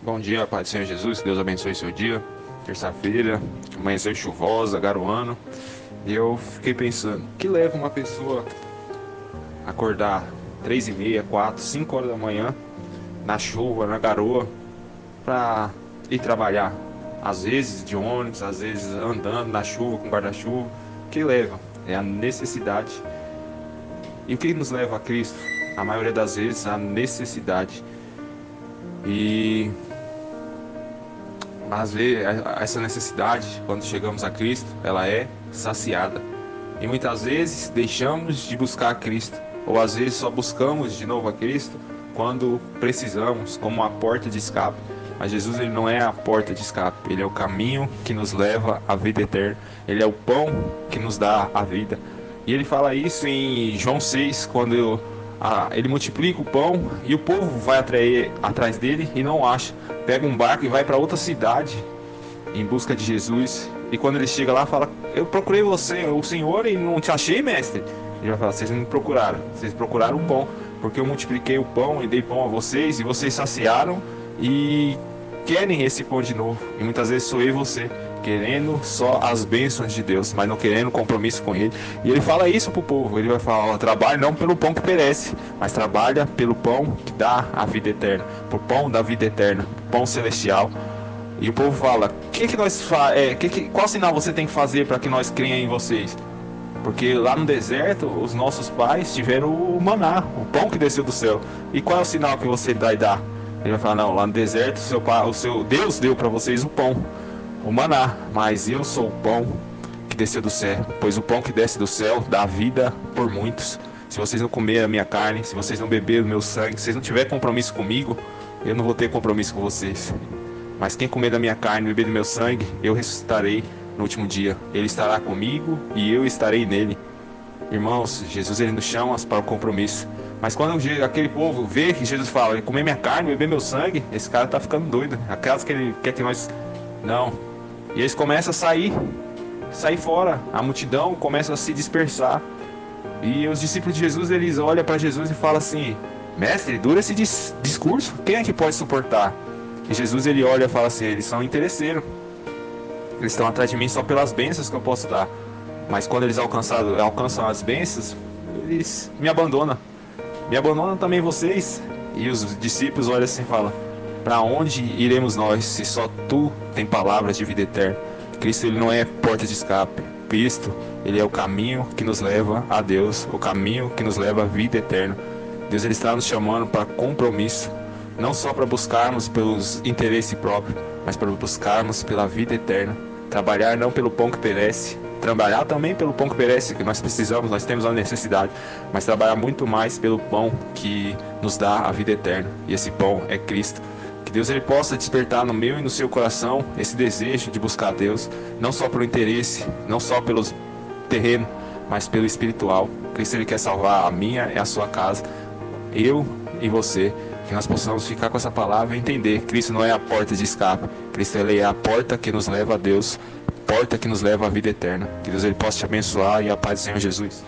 Bom dia, Pai do Senhor Jesus, que Deus abençoe seu dia. Terça-feira, amanheceu chuvosa, garoando. E eu fiquei pensando, o que leva uma pessoa a acordar 3h30, 4, 5 horas da manhã, na chuva, na garoa, pra ir trabalhar? Às vezes de ônibus, às vezes andando na chuva, com guarda-chuva. O que leva? É a necessidade. E o que nos leva a Cristo? A maioria das vezes, a necessidade. E Mas essa necessidade, quando chegamos a Cristo, ela é saciada. E muitas vezes deixamos de buscar a Cristo, ou às vezes só buscamos de novo a Cristo quando precisamos, como uma porta de escape. Mas Jesus, ele não é a porta de escape, ele é o caminho que nos leva à vida eterna. Ele é o pão que nos dá a vida. E ele fala isso em João 6, quando ele multiplica o pão e o povo vai atrás dele e não acha. Pega um barco e vai para outra cidade em busca de Jesus. E quando ele chega lá, fala: eu procurei você, o Senhor, e não te achei, mestre. Ele vai falar: vocês não me procuraram, vocês procuraram o pão, porque eu multipliquei o pão e dei pão a vocês, e vocês saciaram e querem esse pão de novo. E muitas vezes sou eu e você, querendo só as bênçãos de Deus, mas não querendo compromisso com Ele. E ele fala isso pro povo. Ele vai falar: trabalhe não pelo pão que perece, mas trabalha pelo pão que dá a vida eterna, por pão da vida eterna, pão celestial. E o povo fala: qual sinal você tem que fazer para que nós creiam em vocês? Porque lá no deserto os nossos pais tiveram o maná, o pão que desceu do céu. E qual é o sinal que você dá e dá? Ele vai falar: não, lá no deserto o seu Deus deu para vocês o pão, o maná, mas eu sou o pão que desceu do céu, pois o pão que desce do céu dá vida por muitos. Se vocês não comerem a minha carne, se vocês não beberem o meu sangue, se vocês não tiverem compromisso comigo, eu não vou ter compromisso com vocês. Mas quem comer da minha carne e beber do meu sangue, eu ressuscitarei no último dia. Ele estará comigo e eu estarei nele. Irmãos, Jesus, ele nos chama para o compromisso. Mas quando aquele povo vê que Jesus fala: comer minha carne, beber meu sangue, esse cara tá ficando doido. Aquelas que ele quer que nós... Não. E eles começam a sair fora. A multidão começa a se dispersar. E os discípulos de Jesus, eles olham para Jesus e falam assim: mestre, dura esse discurso, quem é que pode suportar? E Jesus, ele olha e fala assim: eles são interesseiros, eles estão atrás de mim só pelas bênçãos que eu posso dar. Mas quando eles alcançam as bênçãos, eles me abandonam também vocês. E os discípulos olham assim e falam: para onde iremos nós, se só tu tem palavras de vida eterna? Cristo, ele não é porta de escape. Cristo, ele é o caminho que nos leva a Deus, o caminho que nos leva à vida eterna. Deus, ele está nos chamando para compromisso, não só para buscarmos pelos interesses próprios, mas para buscarmos pela vida eterna. Trabalhar não pelo pão que perece, trabalhar também pelo pão que perece, que nós precisamos, nós temos a necessidade, mas trabalhar muito mais pelo pão que nos dá a vida eterna. E esse pão é Cristo. Que Deus, ele possa despertar no meu e no seu coração esse desejo de buscar a Deus, não só pelo interesse, não só pelos terrenos, mas pelo espiritual. Cristo, ele quer salvar a minha e a sua casa, eu e você. Que nós possamos ficar com essa palavra e entender: Cristo não é a porta de escape, Cristo, ele é a porta que nos leva a Deus, porta que nos leva à vida eterna. Que Deus, ele possa te abençoar, e a paz do Senhor Jesus.